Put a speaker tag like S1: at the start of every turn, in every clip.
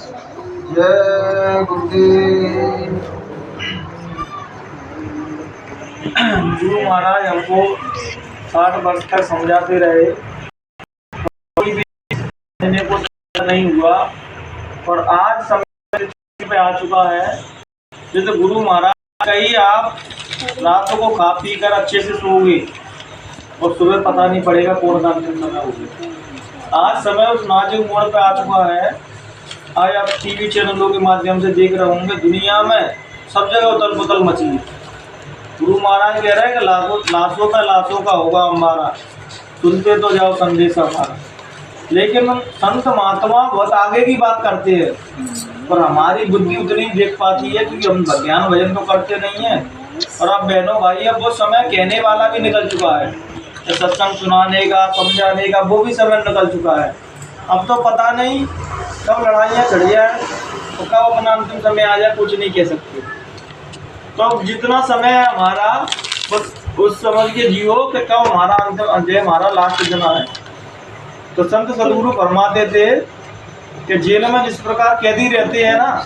S1: जय गुरुदेव। गुरु महाराज हमको 60 वर्ष तक समझाते रहे, कोई भी कहने को नहीं हुआ। और आज समय पे आ चुका है, जैसे गुरु महाराज कही आप रातों को खा पी कर अच्छे से सोओगे और सुबह पता नहीं पड़ेगा कौन सा अंतिम समय होगा। आज समय उस नाजुक मोड़ पे आ चुका है। आज आप टीवी चैनलों के माध्यम से देख रहे होंगे, दुनिया में सब जगह उथल पुथल मची है। गुरु महाराज कह रहे हैं कि लाशों का होगा हमारा, सुनते तो जाओ संदेश हमारा। लेकिन हम संत महात्मा बहुत आगे की बात करते हैं, पर हमारी बुद्धि उतनी देख पाती है क्योंकि हम ज्ञान भजन तो करते नहीं है। और अब बहनों भाई, अब वो समय कहने वाला भी निकल चुका है, तो सत्संग सुनाने का समझाने का वो भी समय निकल चुका है। अब तो पता नहीं कब लड़ाइयाँ चढ़ जाए तो कब अपना अंतिम समय आ जाए, कुछ नहीं कह सकते। तो अब जितना समय है हमारा, बस उस समझ के जियो कि कब हमारा अंतिम अध्याय, हमारा लास्ट दिन है। तो संत सदगुरु फरमाते थे कि जेल में जिस प्रकार कैदी रहते हैं ना,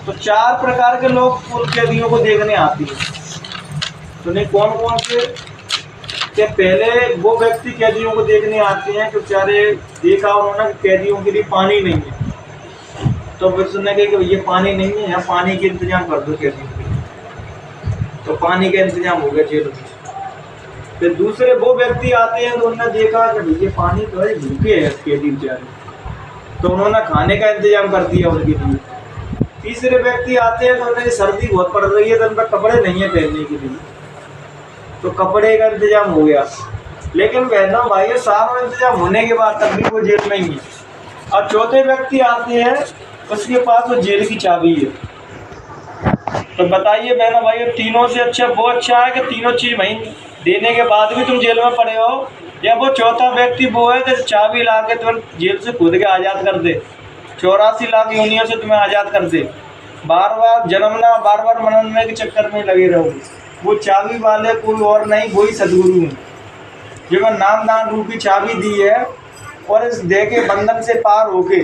S1: तो 4 प्रकार के लोग उन कैदियों को देखने आते हैं। तो नहीं कौन कौन से? कि पहले वो व्यक्ति कैदियों को देखने आते हैं कि बेचारे देखा उन्होंने कैदियों के लिए पानी नहीं है, तो फिर सुनने के कि ये पानी नहीं है, यहाँ पानी के इंतजाम कर दो कैदियों के लिए। तो पानी का इंतजाम हो गया जेल में। फिर दूसरे वो व्यक्ति आते हैं तो उन्होंने देखा कि ये पानी तो है, भूखे है कैदी बेचारे, तो उन्होंने खाने का इंतजाम कर दिया उनके लिए। तीसरे व्यक्ति आते हैं तो उन्हें सर्दी बहुत पड़ रही है, तो उन पर कपड़े नहीं है पहनने के लिए, तो कपड़े का इंतजाम हो गया। लेकिन बहनों भाइयों, सारा इंतजाम होने के बाद तक भी वो जेल में ही है। अब चौथे व्यक्ति आते हैं, उसके पास वो जेल की चाबी है। तो बताइए बहनों भाइयों, तीनों से अच्छा वो अच्छा है कि तीनों चीज वहीं देने के बाद भी तुम जेल में पड़े हो, या वो चौथा व्यक्ति वो है कि चाबी ला के तुम्हें जेल से खुद के आज़ाद कर दे, 84 लाख योनियों से तुम्हें आज़ाद कर दे, बार बार जन्मना, बार बार मनने के चक्कर में लगे रहोगे। वो चाबी वाले कोई और नहीं, वही सदगुरु है, जो नामदान रूपी चाबी दी है। और इस देह के बंधन से पार होके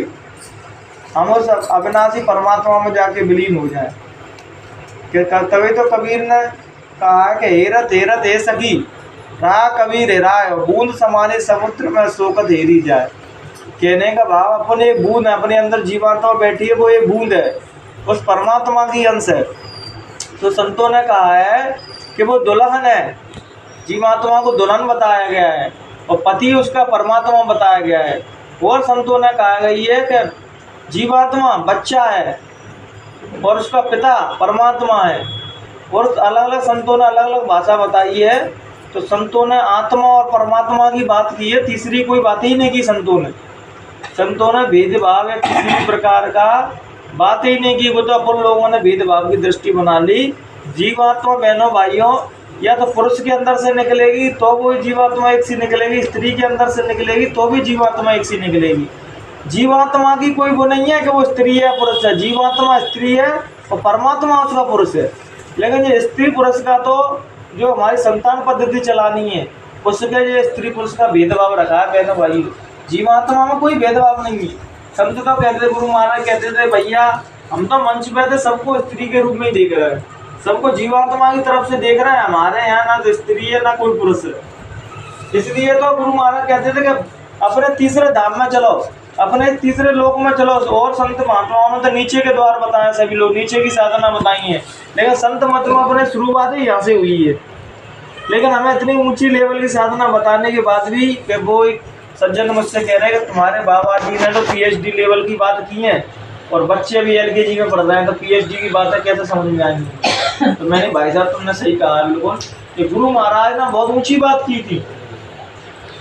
S1: हम उस अविनाशी परमात्मा में जाके विलीन हो जाए। तभी तो कबीर ने कहा कि हेरत हेरत हे सखी, रहा कबीर हेराय, बूंद समाने समुद्र में शोकत हेरी जाए। कहने का भाव, अपने बूंद है, अपने अंदर जीवात्मा बैठी है, वो ये बूंद है, उस परमात्मा की अंश है। तो संतों ने कहा है कि वो दुल्हन है, जीवात्मा को दुल्हन बताया गया है, और पति उसका परमात्मा बताया गया है। और संतों ने कहा गई है कि जीवात्मा बच्चा है और उसका पिता परमात्मा है। और अलग अलग संतों ने अलग अलग भाषा बताई है। तो संतों ने आत्मा और परमात्मा की बात की है, तीसरी कोई बात ही नहीं की संतों ने भेदभाव या किसी भी प्रकार का बात ही नहीं की। वो तो अपन लोगों ने भेदभाव की दृष्टि बना ली। जीवात्मा बहनों भाइयों, या तो पुरुष के अंदर से निकलेगी तो वो जीवात्मा एक सी निकलेगी, स्त्री के अंदर से निकलेगी तो भी जीवात्मा एक सी निकलेगी। जीवात्मा की कोई वो नहीं है कि वो स्त्री है पुरुष है, जीवात्मा स्त्री है और परमात्मा उसका पुरुष है। लेकिन ये स्त्री पुरुष का तो जो हमारी संतान पद्धति चलानी है, उसके ये स्त्री पुरुष का भेदभाव रखा है बहनों भाई। जीवात्मा में कोई भेदभाव नहीं है। संत तो कहते, गुरु महाराज कहते थे, भैया हम तो मंच पे थे, सबको स्त्री के रूप में ही देख रहे हैं, सबको जीवात्मा की तरफ से देख रहे हैं। हमारे यहाँ ना तो स्त्री है ना कोई पुरुष है। इसलिए तो गुरु महाराज कहते थे कि अपने तीसरे धाम में चलो, अपने तीसरे लोक में चलो। और संत महात्माओं ने तो नीचे के द्वार बताए, सभी लोग नीचे की साधना बताई है, लेकिन संत महात्मा अपने शुरुआत ही यहाँ से हुई है। लेकिन हमें इतनी ऊंची लेवल की साधना बताने के बाद भी कि वो एक सज्जन मुझसे कह रहे हैं कि तुम्हारे बाबा जी ने तो PhD लेवल की बात की है और बच्चे भी LKG में पढ़ रहे हैं, तो PhD की बातें कैसे समझ में आएंगी? तो मैंने, भाई साहब तुमने सही कहा बिल्कुल कि गुरु महाराज ने बहुत ऊंची बात की थी,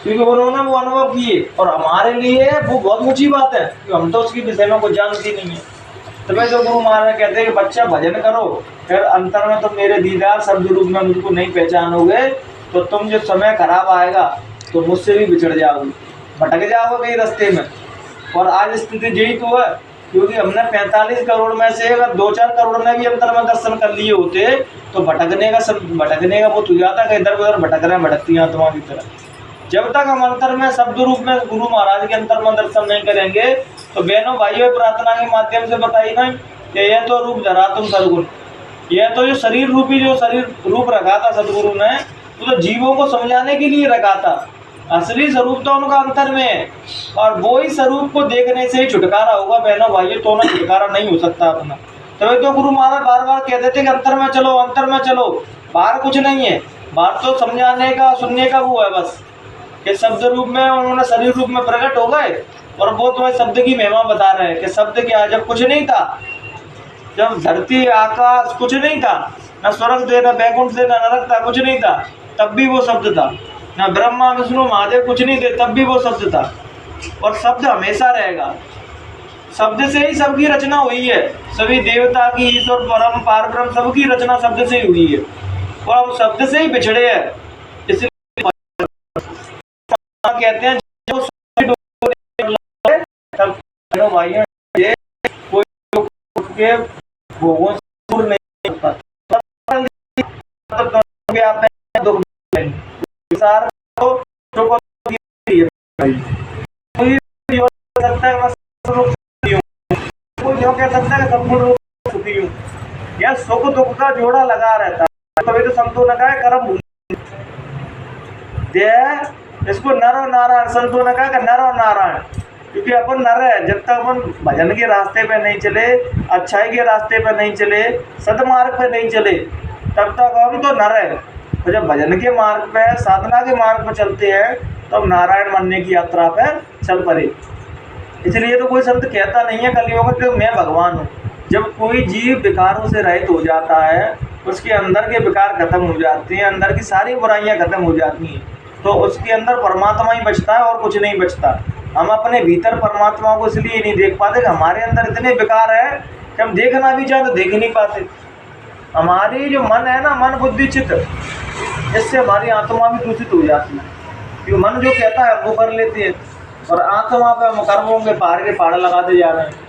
S1: क्योंकि उन्होंने वो अनुभव किए, और हमारे लिए वो बहुत ऊंची बात है कि हम तो उसकी विषय में कुछ जानती नहीं है। तो मैं जो गुरु महाराज कहते हैं कि बच्चा भजन करो, फिर अंतर में तुम मेरे दीदार शब्द रूप में मुझको नहीं पहचानोगे, तो तुम जब समय खराब आएगा तो मुझसे भी बिछड़ जाओगे, भटक जाओगे कहीं रास्ते में। और आज स्थिति यही तो है, क्योंकि हमने 45 करोड़ में से अगर 2-4 करोड़ ने भी अंतर में दर्शन कर लिए होते तो भटकने का वो तो जाता कि इधर उधर भटक रहे हैं भटकती आत्मा की तरह। जब तक हम अंतर में शब्द रूप में गुरु महाराज के अंतर में दर्शन नहीं करेंगे तो बहनों भाइयों प्रार्थना के माध्यम से बताई गई कि यह तो रूप धरा तुम सदगुरु, यह तो जो शरीर रूपी जो शरीर रूप रखा था सदगुरु ने तो जीवों को समझाने के लिए रखा था। असली स्वरूप तो उनका अंतर में है और वो ही स्वरूप को देखने से ही छुटकारा होगा बहनों भाइयों, तो ना छुटकारा नहीं हो सकता अपना। तभी तो गुरु महाराज बार बार कहते थे कि अंतर में चलो, अंतर में चलो, बाहर कुछ नहीं है, बाहर तो समझाने का सुनने का वो है बस कि शब्द रूप में उन्होंने शरीर रूप में प्रकट हो गए और वो तुम्हें शब्द की महिमा बता रहे हैं कि शब्द क्या, जब कुछ नहीं था, जब धरती आकाश कुछ नहीं था, न स्वर्ग थे, न बैकुंठ थे, न नरक था, कुछ नहीं था, तब भी वो शब्द था। न ब्रह्मा विष्णु महादेव कुछ नहीं थे, तब भी वो शब्द था। और शब्द हमेशा रहेगा। शब्द से ही सबकी रचना हुई है, सभी देवता की, ईश्वर, परम पार ब्रह्म सबकी रचना शब्द से ही हुई है और हम शब्द से ही बिछड़े हैं। इसलिए कहते हैं जो भाइयों ये कोई के भोगों से दूर नहीं होता, दुख सार को कोई जो कह सकता है संपूर्ण रूप से सुखी हूँ, यह सुख दुख का जोड़ा लगा रहता है। तभी तो संतो ने कहा कर्म दे, इसको नर और नारायण, संतो ने कहा नर और नारायण, क्योंकि अपन नर है। जब तक अपन भजन के रास्ते पे नहीं चले, अच्छाई के रास्ते पे नहीं चले, सदमार्ग पे नहीं चले, तब तक हम तो नर है। तो जब भजन के मार्ग पे, साधना के मार्ग पे चलते हैं तो हम नारायण बनने की यात्रा पे चल पड़े। इसलिए तो कोई संत कहता नहीं है कलियुग में कि मैं भगवान हूँ। जब कोई जीव विकारों से रहित हो जाता है, उसके अंदर के विकार खत्म हो जाते हैं, अंदर की सारी बुराइयां खत्म हो जाती हैं, तो उसके अंदर परमात्मा ही बचता है और कुछ नहीं बचता। हम अपने भीतर परमात्मा को इसलिए नहीं देख पाते कि हमारे अंदर इतने विकार है कि हम देखना भी चाहे तो देख नहीं पाते। हमारी जो मन है ना, मन बुद्धि चित्त, इससे हमारी आत्मा भी दूषित हो जाती है, क्योंकि मन जो कहता है वो कर लेते हैं और आत्मा पे हम कर्मों के पहाड़ लगाते जा रहे हैं।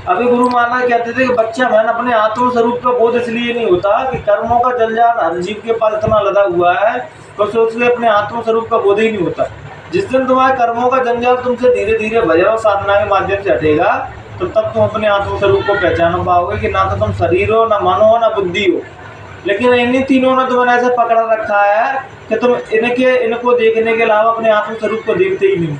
S1: अभी गुरु महाराज कहते थे कि बच्चा मन अपने आत्म स्वरूप का बोध इसलिए नहीं होता कि कर्मों का जंजाल हर जीव के पास इतना लदा हुआ है तो उसके अपने आत्म स्वरूप का बोध ही नहीं होता। जिस दिन तुम्हारे कर्मों का जंजाल तुमसे धीरे धीरे भजन और साधना के माध्यम से हटेगा तो तब तुम अपने आत्म स्वरूप को पहचान पाओगे कि ना तो तुम शरीर हो, ना मन हो, ना बुद्धि हो। लेकिन इन्हीं तीनों ने तुम्हें ऐसे पकड़ रखा है कि तुम इनको देखने के अलावा अपने आत्म स्वरूप को देखते ही नहीं।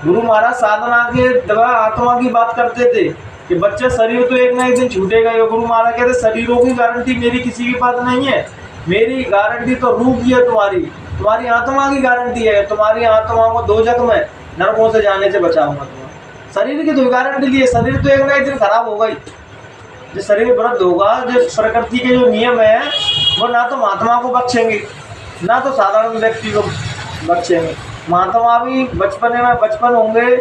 S1: गुरु महाराज साधना के दवा आत्मा की बात करते थे कि बच्चा शरीर तो एक ना एक दिन छूटेगा। गुरु महाराज कहते शरीरों की गारंटी मेरी किसी के पास नहीं है, मेरी गारंटी तो रूह की है, तुम्हारी आत्मा की गारंटी है। तुम्हारी आत्मा को दोजख में नरकों से जाने से बचाऊंगा। तुम्हारा शरीर की तो गारंटी ली है, शरीर तो एक ना एक दिन खराब होगा ही। जो शरीर वृद्ध होगा, जो प्रकृति के जो नियम है वो ना तो महात्मा को बख्शेंगे ना तो साधारण व्यक्ति को बख्शेंगे। महात्मा भी बचपन होंगे,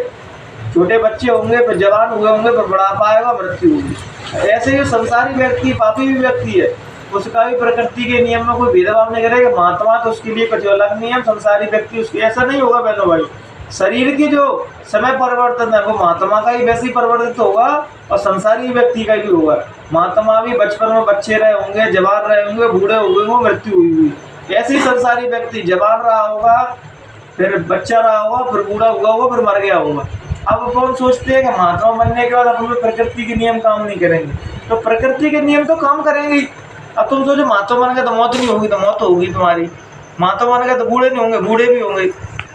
S1: छोटे बच्चे होंगे, फिर जवान हुए होंगे, फिर बुढ़ापा आएगा, मृत्यु होगी। ऐसे ही संसारी व्यक्ति, पापी भी व्यक्ति है, उसका भी प्रकृति के नियम में कोई भेदभाव नहीं करेगा। महात्मा तो उसके लिए कुछ अलग नियम, संसारी व्यक्ति उसके ऐसा नहीं होगा। बहनों भाई, शरीर की जो समय परिवर्तन है वो महात्मा का ही वैसे ही परिवर्तित होगा और संसारी व्यक्ति का भी होगा। महात्मा भी बचपन में बच्चे रहे होंगे, जवान रहे होंगे, बूढ़े हुए होंगे, मृत्यु हुई हुई। ऐसे ही संसारी व्यक्ति जवान रहा होगा, फिर बच्चा रहा होगा, फिर बूढ़ा हुआ होगा, फिर मर गया होगा। अब कौन सोचते हैं कि महात्मा बनने के बाद अपन प्रकृति के नियम काम नहीं करेंगे, तो प्रकृति के नियम तो काम करेंगे। अब तुम सोचो महात्मा बन गए तो मौत नहीं होगी, तो मौत होगी तुम्हारी। महात्मा बन गए तो बूढ़े नहीं होंगे, बूढ़े भी होंगे।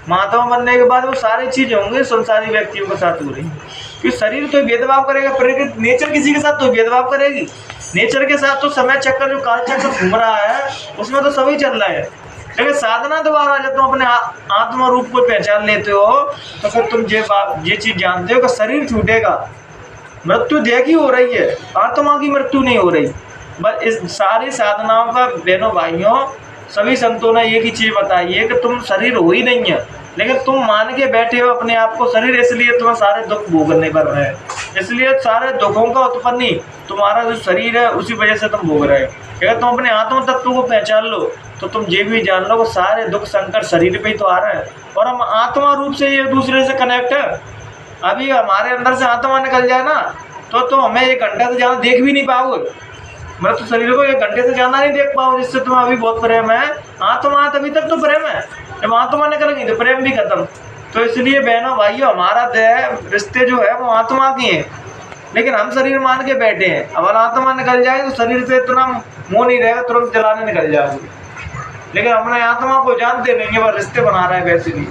S1: महात्मा बनने के बाद वो सारी चीजें होंगे संसारी व्यक्तियों के साथ हो रही, क्योंकि शरीर तो भेदभाव करेगा, प्रकृति नेचर किसी के साथ तो भेदभाव करेगी। नेचर के साथ तो समय चक्कर जो काल चक्कर घूम रहा है उसमें तो सभी चल रहा है। लेकिन साधना द्वारा जब तुम अपने आत्मा रूप को पहचान लेते हो तो फिर तुम ये चीज जानते हो कि शरीर छूटेगा, मृत्यु देह की हो रही है, आत्मा की मृत्यु नहीं हो रही। बस इस सारी साधनाओं का बहनों भाइयों सभी संतों ने एक ही चीज बताई है कि तुम शरीर हो ही नहीं है, लेकिन तुम मान के बैठे हो अपने आप को शरीर, इसलिए तुम्हें सारे दुख भोगने पड़ रहे हैं। इसलिए सारे दुखों का उत्पत्ति तुम्हारा जो शरीर है उसी वजह से तुम भोग रहे हो। अगर तुम अपने आत्म तत्व को पहचान लो तो तुम ये भी जान लो कि सारे दुख संकट शरीर पे ही तो आ रहे हैं और हम आत्मा रूप से एक दूसरे से कनेक्ट है। अभी हमारे अंदर से आत्मा निकल जाए ना तो तुम हमें 1 घंटे से ज़्यादा देख भी नहीं पाओगे। मतलब तो शरीर को 1 घंटे से ज़्यादा नहीं देख पाओ, जिससे तुम्हें अभी बहुत प्रेम है। आत्मा तभी तक तो प्रेम है, जब आत्मा निकल गई तो प्रेम भी खत्म। तो इसलिए बहनों भाइयों, हमारा देह रिश्ते जो है वो आत्मा की हैं, लेकिन हम शरीर मान के बैठे हैं। अगर आत्मा निकल जाए तो शरीर से इतना मोह नहीं रहेगा, तुरंत जलाने निकल जाओगे। लेकिन अपने आत्मा को जानते नहीं है, वह रिश्ते बना रहा है। वैसे भी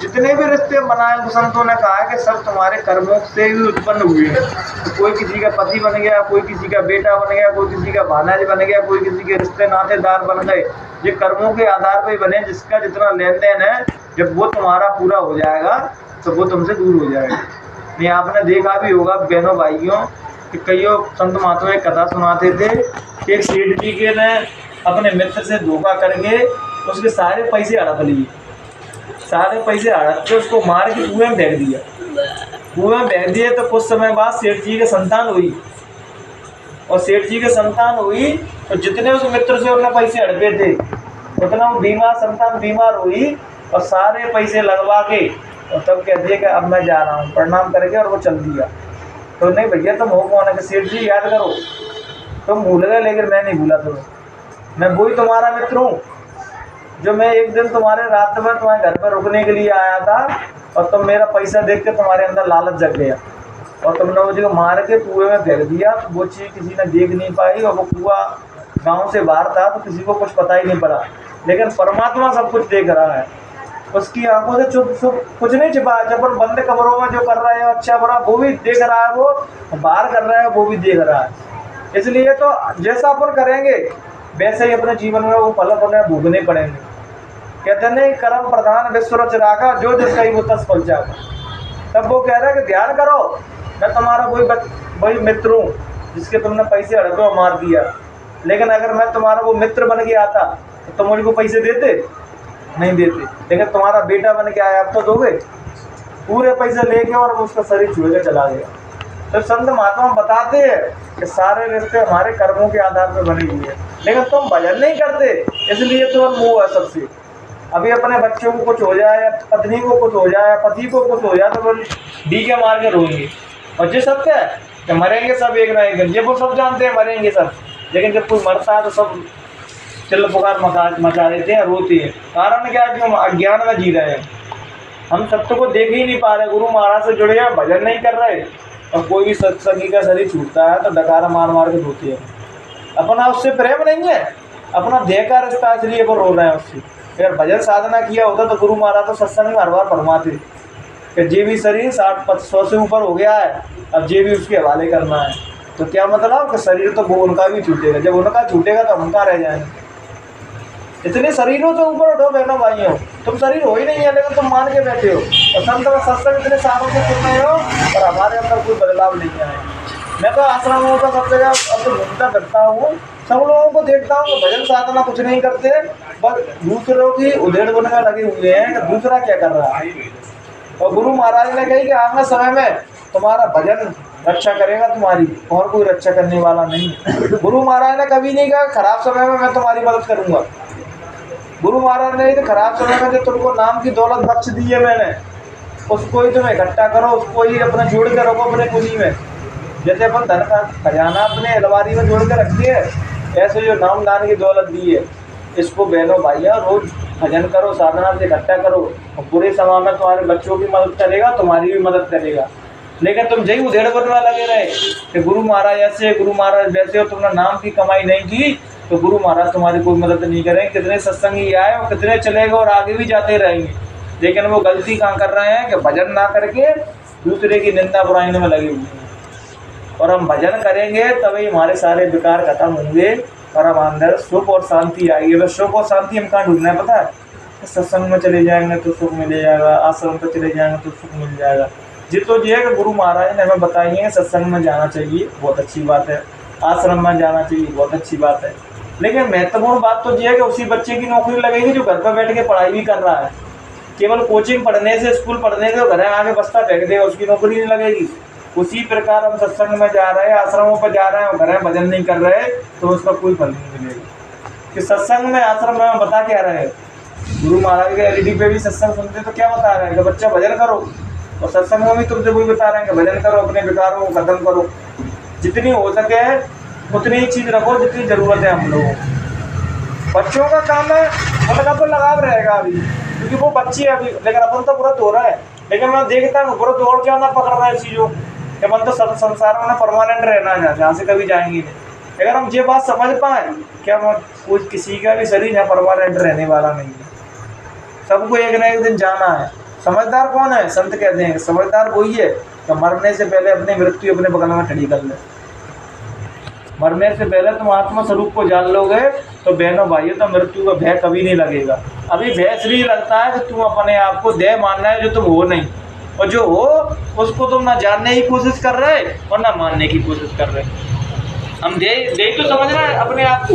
S1: जितने भी रिश्ते बनाए तो संतों ने कहा है कि सब तुम्हारे कर्मों से ही उत्पन्न हुए हैं। तो कोई किसी का पति बन गया, कोई किसी का बेटा बन गया, कोई किसी का भांजा बन गया, कोई किसी के रिश्ते नातेदार बन गए। ये कर्मों के आधार पर बने। जिसका जितना लेन देन है, जब वो तुम्हारा पूरा हो जाएगा तो वो तुमसे दूर हो जाएगा। नहीं, आपने देखा भी होगा बहनों भाइयों कि कई संत महात्मा एक कथा सुनाते थे कि एक सेठ जी के ने अपने मित्र से धोखा करके उसके सारे पैसे हड़प लिए। सारे पैसे हड़प के उसको मार के कुएं में फेंक दिया। कुएं में फेंक दिए तो कुछ समय बाद सेठ जी के संतान हुई। और सेठ जी के संतान हुई तो जितने उस मित्र से उन्होंने पैसे हड़पे थे, उतना वो बीमार संतान बीमार हुई और सारे पैसे लगवा के और तब कह दिया कि अब मैं जा रहा हूँ, प्रणाम करके, और वो चल दिया। तो नहीं भैया, तुम हो कौन है? कि सेठ जी याद करो, तुम भूल गए लेकिन मैं नहीं भूला तुम्हें। मैं वही तुम्हारा मित्र हूँ जो मैं एक दिन तुम्हारे रात में तुम्हारे घर पर रुकने के लिए आया था और तुम मेरा पैसा देख के तुम्हारे अंदर लालच जग गया और तुमने मुझे मार के कुएं में फेंक दिया। तो वो चीज़ किसी ने देख नहीं पाई और वो कुआं गांव से बाहर था तो किसी को कुछ पता ही नहीं पड़ा। लेकिन परमात्मा सब कुछ देख रहा है, उसकी आंखों से चुप चुप कुछ नहीं छिपा है। जब बंद कमरों में जो कर रहा है अच्छा बुरा वो भी देख रहा है, वो बाहर कर रहा है वो भी देख रहा है। इसलिए तो जैसा अपन करेंगे वैसे ही अपने जीवन में वो फल अपने भोगने पड़ेंगे। कहते नहीं, कर्म प्रधान विश्व रच राखा, जो जिसका ही वो तस फल जाएगा। तब वो कह रहा है कि ध्यान करो, मैं तुम्हारा वही मित्र हूँ जिसके तुमने पैसे हड़पे और मार दिया। लेकिन अगर मैं तुम्हारा वो मित्र बन के आता तो तुम मुझको पैसे देते? नहीं देते। लेकिन तुम्हारा बेटा बन के आया, अब तो दोगे। पूरे पैसे लेके और उसका शरीर छुए के चला गया। तो संत महात्मा बताते हैं कि सारे रिश्ते हमारे कर्मों के आधार पर बने हुए हैं, लेकिन तुम भजन नहीं करते, इसलिए तुम मोह है सबसे। अभी अपने बच्चों को कुछ हो जाए, पत्नी को कुछ हो जाए, पति को कुछ हो जाए तो वो डीके मार के रोएंगे। और ये सत्य है कि मरेंगे सब एक ना एक दिन, ये वो सब जानते हैं मरेंगे सब। लेकिन जब कोई मरता है तो सब चिल्ला पुकार मचा देते हैं, रोते हैं। कारण क्या है कि हम अज्ञान में जी रहे हैं, हम सत्य को देख ही नहीं पा रहे। गुरु महाराज से जुड़े हैं, भजन नहीं कर रहे, और कोई भी सत्संगी का शरीर छूटता है तो डकारा मार मार के रोते हैं। अपना उससे प्रेम नहीं है, अपना देह का रिश्ता, इसलिए वो रो रहे हैं उससे। अगर भजन साधना किया होता तो गुरु महाराज तो सत्संग में हर बार फरमाते कि जे भी शरीर 60-100 से ऊपर हो गया है, अब जे भी उसके हवाले करना है। तो क्या मतलब कि शरीर तो वो उनका भी छूटेगा, जब उनका छूटेगा तो उनका रह जाएंगे। इतने शरीरों से ऊपर उठो बहनों भाइयों, तुम शरीर हो ही नहीं है लेकिन तुम मान के बैठे हो। और संत में सत्संग इतने सालों से सुन रहे हो और हमारे अंदर कोई बदलाव नहीं आया। मैं तो आश्रमों का सब जगह अब तो घूमता फिरता हूँ, सब लोगों को देखता हूँ भजन साधना कुछ नहीं करते, बस दूसरों की उधेड़ बुन में लगे हुए हैं कि दूसरा क्या कर रहा है। और गुरु महाराज ने कही कि आगे समय में तुम्हारा भजन रक्षा करेगा तुम्हारी, और कोई रक्षा करने वाला नहीं। गुरु महाराज ने कभी नहीं कहा खराब समय में मैं तुम्हारी मदद करूँगा। गुरु महाराज ने तो खराब समय में जो तुमको नाम की दौलत बख्श दी है मैंने, उसको ही तुम इकट्ठा करो, उसको ही अपने जोड़ के रखो अपने कुंजी में। जैसे अपन धन का खजाना अपने अलमारी में जोड़ के रखती है, ऐसे जो नाम दान की दौलत दी है इसको बहनों भाइयों रोज भजन करो, साधना से इकट्ठा करो, और पूरे समय में तुम्हारे बच्चों की मदद करेगा, तुम्हारी भी मदद करेगा। लेकिन तुम जही उधेड़ बनवा लगे रहे कि गुरु महाराज ऐसे, गुरु महाराज वैसे, और तुमने नाम की कमाई नहीं की तो गुरु महाराज तुम्हारी कोई मदद नहीं करेंगे। कितने सत्संगी आए और कितने चले गए और आगे भी जाते रहेंगे, लेकिन वो गलती कहाँ कर रहे हैं कि भजन ना करके दूसरे की निंदा बुराई में लगे हुए हैं। और हम भजन करेंगे तभी हमारे सारे विकार खत्म होंगे और हम अंदर सुख और शांति आएगी। बस सुख और शांति हम कहाँ ढूंढना है पता है? सत्संग में चले जाएंगे तो सुख मिल जाएगा, आश्रम पर चले जाएंगे तो सुख मिल जाएगा। तो ये है कि गुरु महाराज ने हमें बताई है सत्संग में जाना चाहिए, बहुत अच्छी बात है, आश्रम में जाना चाहिए, बहुत अच्छी बात है। लेकिन महत्वपूर्ण बात तो ये है कि उसी बच्चे की नौकरी लगेगी जो घर पर बैठ के पढ़ाई भी कर रहा है। केवल कोचिंग पढ़ने से, स्कूल पढ़ने से घर आगे बस्ता फेंक देगा, उसकी नौकरी नहीं लगेगी। उसी प्रकार हम सत्संग में जा रहे हैं, आश्रमों पर जा रहे हैं, घर में भजन नहीं कर रहे तो उसका कोई फल नहीं मिलेगा। कि सत्संग में, आश्रम में बता क्या रहे हैं? गुरु महाराज के एलईडी पे भी सत्संग सुनते तो क्या बता रहे हैं कि बच्चा भजन करो, और सत्संग में भी तुमसे वही बता रहे हैं कि भजन करो, अपने विकारों को खत्म करो, जितनी हो सके उतनी ही चीज़ रखो जितनी ज़रूरत है हम लोगों को। बच्चों का काम है, उनका तो लगाव रहेगा अभी, क्योंकि वो बच्ची है अभी, लेकिन अपन तो व्रत हो रहा है। लेकिन मैं देखता हूँ व्रत और क्या ना पकड़ रहा है चीज़ों कि अपन तो संसार में परमानेंट रहना है, जहाँ से कभी जाएंगे नहीं। अगर हम ये बात समझ पाए क्या कोई किसी का भी शरीर है परमानेंट रहने वाला नहीं है, सबको एक ना एक दिन जाना है। समझदार कौन है? संत कहते हैं समझदार वही है तो मरने से पहले अपनी मृत्यु अपने बगल में खड़ी कर ले। मरने से पहले तुम आत्मा स्वरूप को जान लोगे तो बहनों भाइयों तो मृत्यु का भय कभी नहीं लगेगा। अभी भय इसलिए लगता है कि तुम अपने आप को देह मानना है जो तुम हो नहीं, और जो हो उसको तुम ना जानने की कोशिश कर रहे और ना मानने की कोशिश कर रहे। हम देह तो समझ रहे हैं अपने आप को,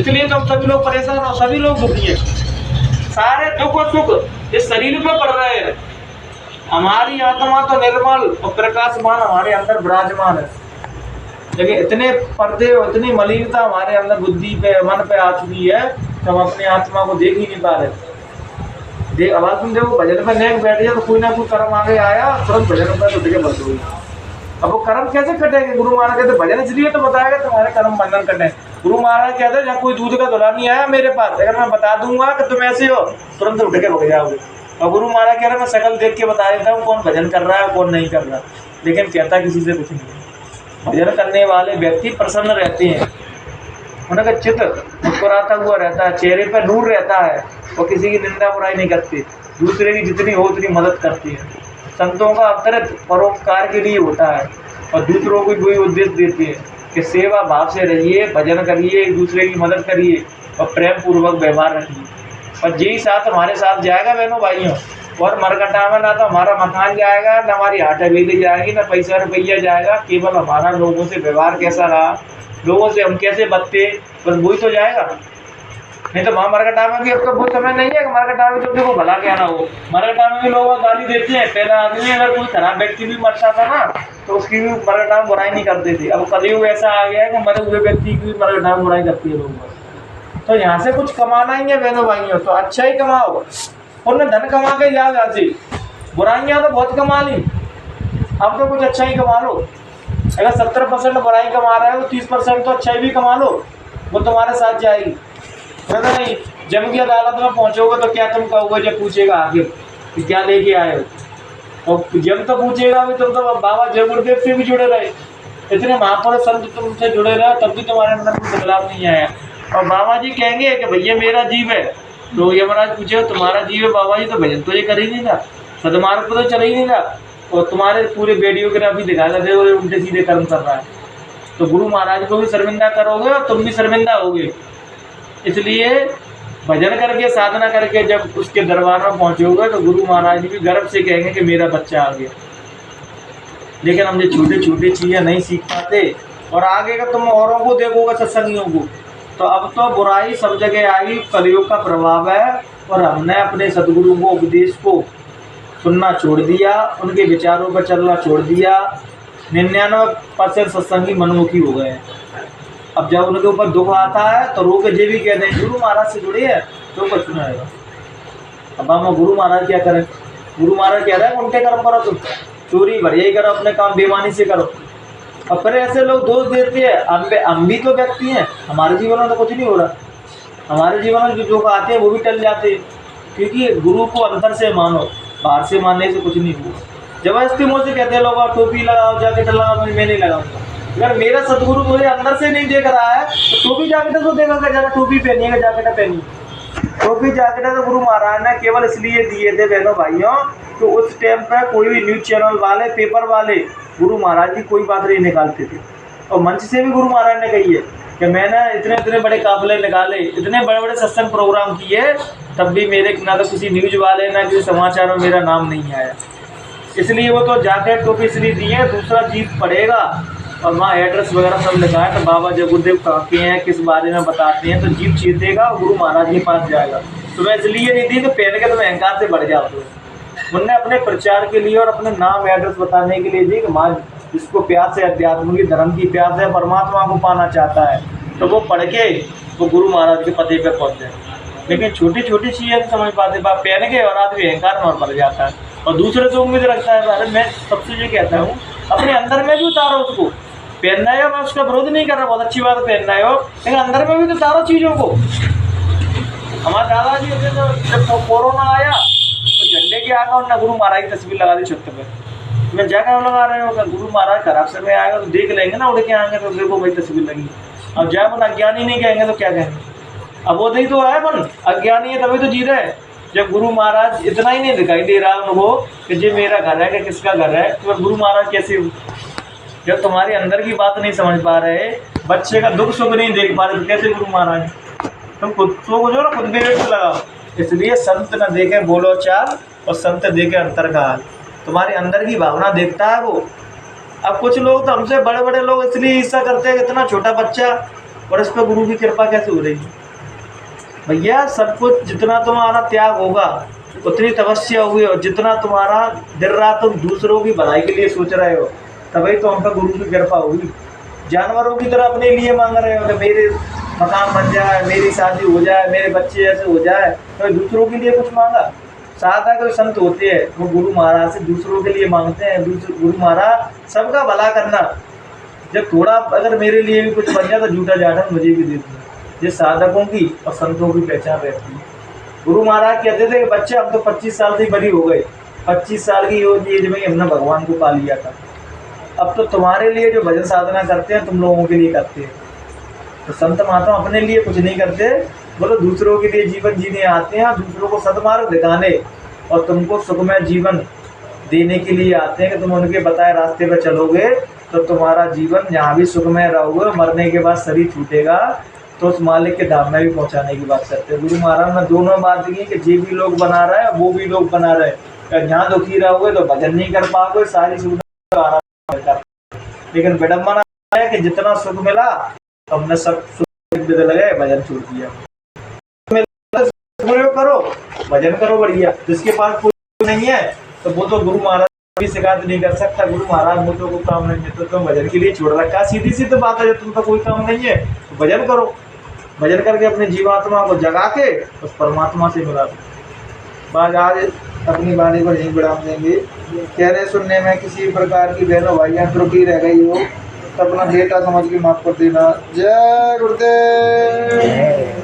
S1: इसलिए तो हम सभी लोग परेशान और सभी लोग दुखी हैं। सारे दुख और सुख इस शरीर में पड़ रहे हैं। हमारी आत्मा तो निर्मल और प्रकाशमान हमारे अंदर विराजमान है, लेकिन इतने पर्दे और इतनी मलिनता हमारे अंदर बुद्धि पे मन पे आ चुकी है कि हम अपनी आत्मा को देख ही नहीं पा रहे। आवाज तुम देखो भजन में नेक बैठ जाए तो कोई ना कोई कर्म आगे आया तुरंत भजन पर उठ के बंद हुई। अब वो कर्म कैसे कटेंगे? गुरु महाराज कहते भजन इसलिए तो बताएगा तुम्हारे कर्म बंधन कटे। गुरु महाराज कहते जहाँ कोई दूध का धुला नहीं आया मेरे पास, अगर मैं बता दूंगा कि तुम ऐसे हो तुरंत उठ के भग जाओगे। और गुरु महाराज कह रहे मैं शकल देख के बता देता हूँ कौन भजन कर रहा है कौन नहीं कर रहा, लेकिन कहता किसी से कुछ नहीं। भजन करने वाले व्यक्ति प्रसन्न रहते हैं, उनका चित्त मुस्कुराता हुआ रहता है, चेहरे पर नूर रहता है और किसी की निंदा बुराई नहीं करते, दूसरे की जितनी हो उतनी मदद करती है। संतों का अवतरित परोपकार के लिए होता है और दूसरों को कोई उद्देश्य देती है कि सेवा भाव से रहिए, भजन करिए, एक दूसरे की मदद करिए और प्रेम पूर्वक व्यवहार रखिए। और यही साथ हमारे साथ जाएगा बहनों भाइयों। और मरकटा में ना तो हमारा मकान जाएगा, ना हमारी हाट हवेली जाएगी, ना पैसा रुपया जाएगा, केवल हमारा लोगों से व्यवहार कैसा रहा, लोगों से हम कैसे बचते, बस वही तो जाएगा। नहीं तो वहाँ मरकटा में भी अब तो वो समय नहीं है कि मरकटा में तो देखो भला क्या ना हो। मरकटा में भी लोग गाली देते हैं। पहला आदमी अगर कोई खराब व्यक्ति भी मरता था ना तो उसकी भी मरकटा में बुराई नहीं करते थे। अब कलयुग ऐसा आ गया है कि मरे हुए व्यक्ति की भी मरकटा में बुराई करती है लोग। तो यहाँ से कुछ कमाना ही है बहनों भाइयों तो अच्छा ही कमाओ, उन्हें धन कमा के जाओ यहाँ से। बुराइयाँ तो बहुत कमा ली, अब तो कुछ अच्छा ही कमा लो। अगर 70% बुराई कमा रहा है वो 30% तो अच्छाई भी कमा लो, वो तुम्हारे साथ जाएगी। नहीं जब की अदालत में पहुंचोगे तो क्या तुम कहोगे जब पूछेगा आगे कि क्या लेके आए हो, और जब तो पूछेगा भी तुम तो बाबा जय गुरुदेव से भी जुड़े रहे, इतने महापुरुष संत तुमसे जुड़े रहे तब भी तुम्हारे अंदर कोई बदलाव नहीं आया। और बाबा जी कहेंगे कि भैया मेरा जीव है, तो यमराज पूछे तुम्हारा जीव है बाबा जी, तो भजन तो ये कर ही नहीं था, सदमार्ग को तो चल ही नहीं था, और तुम्हारे पूरे वीडियोग्राफी दिखा लगे उल्टे सीधे कर्म कर रहा है। तो गुरु महाराज को भी शर्मिंदा करोगे और तुम भी शर्मिंदा होगे। इसलिए भजन करके साधना करके जब उसके दरबार में पहुंचोगे तो गुरु महाराज जी भी गर्व से कहेंगे कि मेरा बच्चा आ गया। लेकिन हम ये छोटी छोटी चीज़ें नहीं सीख पाते और आगे का तुम औरों को देखोगे सत्संगियों को तो अब तो बुराई सब जगह आई, कलयुग का प्रभाव है। और हमने अपने सदगुरु को उपदेश को सुनना छोड़ दिया, उनके विचारों पर चलना छोड़ दिया। 99% सत्संगी मनमुखी हो गए हैं। अब जब उनके ऊपर दुख आता है तो रो के जे भी कहते हैं गुरु महाराज से जुड़े है तो कुछ नहीं आएगा। अब हम गुरु महाराज क्या करें? गुरु महाराज कह रहे हैं उनके कर्म करो, तुम चोरी बढ़िया ही करो, अपने काम बेईमानी से करो। और फिर ऐसे लोग दोष देते हैं। हम भी तो व्यक्ति हैं, हमारे जीवन में तो कुछ नहीं हो रहा। हमारे जीवन में जो आते हैं वो भी टल जाते हैं, क्योंकि गुरु को अंदर से मानो, बाहर से मानने से कुछ नहीं हुआ। जबरदस्ती मुझसे कहते हैं लोग टोपी लगाओ, जैकेट लगाओ, मैं नहीं लगाऊंगा। अगर मेरा सदगुरु मुझे अंदर से नहीं देख रहा है तो टोपी जैकेट तो देगा, जरा टोपी पहनिएगा, जैकेट पहनिए। टोपी जैकेट तो गुरु महाराज ने केवल इसलिए दिए थे बहनों भाइयों तो उस टाइम पर कोई भी न्यूज चैनल वाले, पेपर वाले गुरु महाराज की कोई बात नहीं निकालते थे। और मंच से भी गुरु महाराज ने कही है कि मैंने इतने इतने बड़े काफिले निकाले, इतने बड़े बड़े सत्संग प्रोग्राम किए, तब भी मेरे ना तो किसी न्यूज वाले ना किसी समाचार में मेरा नाम नहीं आया। इसलिए वो तो जैकेट टोपी इसलिए दिए। दूसरा चीज पड़ेगा और वहाँ एड्रेस वगैरह सब लिखा है तो बाबा जय गुरुदेव कहाँ के हैं, किस बारे में बताते हैं, तो जीप चीतेगा और गुरु महाराज के पास जाएगा। तो मैं इसलिए नहीं दी तो पहन के तुम्हें अहंकार से बढ़ जाते हो। उनने अपने प्रचार के लिए और अपने नाम एड्रेस बताने के लिए दी कि माँ जिसको प्यास है, अध्यात्म की धर्म की प्यास है, परमात्मा को पाना चाहता है, तो वो पढ़ के वो गुरु महाराज के पते पे पहुँच जाए। लेकिन छोटी छोटी चीज़ें समझ पाते, बात पहन के और आदमी अहंकार में पड़ जाता है और दूसरे से उम्मीद रखता है। अरे मैं सबसे ये कहता हूँ अपने अंदर में भी उतारो उसको। पहनना है, मैं उसका विरोध नहीं कर रहा, बहुत अच्छी बात है पहनना है हो, लेकिन अंदर में भी तो उतारो चीज़ों को। हमारे दादाजी होते तो जब कोरोना आया तो झंडे के आगे उन्होंने गुरु महाराज की तस्वीर लगा दी छत पे। मैं जगह लगा रहे हो गुरु महाराज खराब समय आएगा तो देख लेंगे ना, उड़ के आएंगे तो देखो भाई तस्वीर लगी। अब जय मन अज्ञानी नहीं कहेंगे तो क्या कहेंगे? अब वो नहीं तो है मन अज्ञानी है तभी तो जी रहे। जब गुरु महाराज इतना ही नहीं दिखाई दे रहा उनको कि ये मेरा घर है कि किसका घर है, तो गुरु महाराज कैसे? जब तुम्हारे अंदर की बात नहीं समझ पा रहे, बच्चे का दुख सुख नहीं देख पा रहे, तो कैसे गुरु महाराज? तुम खुद तो जो ना खुद विवेक से लगाओ। इसलिए संत न देखे बोलो चाल और संत देखे अंतर का हाल। तुम्हारे अंदर की भावना देखता है वो। अब कुछ लोग तो हमसे बड़े बड़े लोग इसलिए ईर्ष्या करते हैं, इतना छोटा बच्चा और इस पर गुरु की कृपा कैसे हो रही? भैया सब कुछ जितना तुम्हारा त्याग होगा उतनी तपस्या हुई, और जितना तुम्हारा दिन रात तुम दूसरों की भलाई के लिए सोच रहे हो तभी तो हम पर गुरु की कृपा होगी। जानवरों की तरह अपने लिए मांग रहे हो कि मेरे मकान बन जाए, मेरी शादी हो जाए, मेरे बच्चे ऐसे हो जाए, तो दूसरों के लिए कुछ मांगा? साधा कोई संत होते हैं वो गुरु महाराज से दूसरों के लिए मांगते हैं। गुरु महाराज सबका भला करना, जब थोड़ा अगर मेरे लिए भी कुछ बन जाए तो झूठा जाठन मुझे भी दे दो। ये साधकों की और संतों की पहचान रहती है। गुरु महाराज कहते थे कि बच्चे हम तो 25 साल से बड़ी हो गए, 25 साल की एज में हमने भगवान को पा लिया था। अब तो तुम्हारे लिए जो भजन साधना करते हैं तुम लोगों के लिए करते हैं। तो संत महात्मा अपने लिए कुछ नहीं करते, बोलो दूसरों के लिए जीवन जीने आते हैं, दूसरों को सद्मार्ग दिखाने और तुमको सुखमय जीवन देने के लिए आते हैं कि तुम उनके बताए रास्ते पर चलोगे तो तुम्हारा जीवन यहाँ भी सुखमय रहोगे, मरने के बाद शरीर छूटेगा तो उस मालिक के धाम में भी पहुँचाने की बात करते हैं। गुरु महाराज ने दोनों बात की कि जे भी लोग बना रहे हैं वो भी लोग बना रहे हैं। यहाँ दुखी रहोगे तो भजन नहीं कर पाओगे, सारी सुविधा आराम कर। लेकिन विडम्बना है कि जितना सुख मिला हमने सब सुख लगे भजन छोड़ दिया। करो भजन करो बढ़िया। जिसके पास कोई नहीं है तो वो तो गुरु महाराज भी शिकायत नहीं कर सकता, गुरु महाराज मुझे को काम नहीं है तो तुम भजन के लिए छोड़ रखा। सीधी सी तो बात है, जब तुमका कोई काम नहीं है तो भजन करो। भजन करके अपने जीवात्मा को जगा के उस परमात्मा से मिला दो। बाज आज अपनी वाणी को नहीं बढ़ा देंगे। कहने सुनने में किसी प्रकार की बहनों भाइयां त्रुटि रह गई हो तो अपना बेटा समझ के माफ कर देना। जय गुरुदेव।